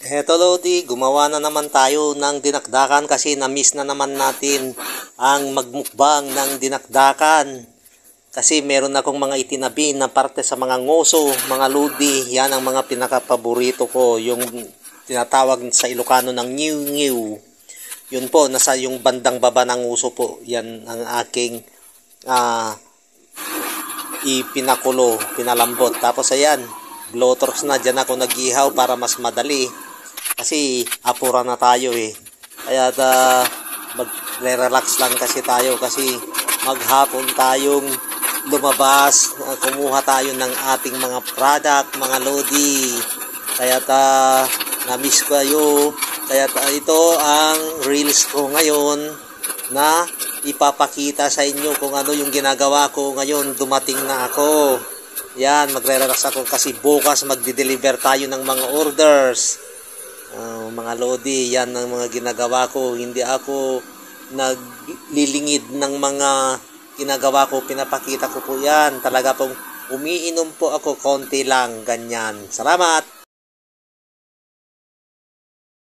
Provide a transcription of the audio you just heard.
Eto Lodi, gumawa na naman tayo ng dinakdakan kasi na-miss na naman natin ang magmukbang ng dinakdakan. Kasi meron akong mga itinabi na parte sa mga ngoso, mga Lodi. Yan ang mga pinaka-paborito ko. Yung tinatawag sa Ilocano ng ngiw-ngiw. Yun po, nasa yung bandang baba ng nguso po. Yan ang aking ipinakulo, pinalambot. Tapos ayan, blowtorch na, dyan ako nag-ihaw para mas madali. Kasi apura na tayo eh. Kaya magre-relax lang kasi tayo kasi maghapon tayong lumabas. Kumuha tayo ng ating mga product, mga Lodi. Kaya na-miss ko kayo. Kaya ito ang reels ko ngayon na ipapakita sa inyo kung ano yung ginagawa ko ngayon. Dumating na ako. Yan, magre-relax ako kasi bukas magde-deliver tayo ng mga orders. Mga Lodi, yan ang mga ginagawa ko. Hindi ako naglilingid ng mga ginagawa ko. Pinapakita ko po yan. Talaga pong umiinom po ako konti lang. Ganyan. Salamat!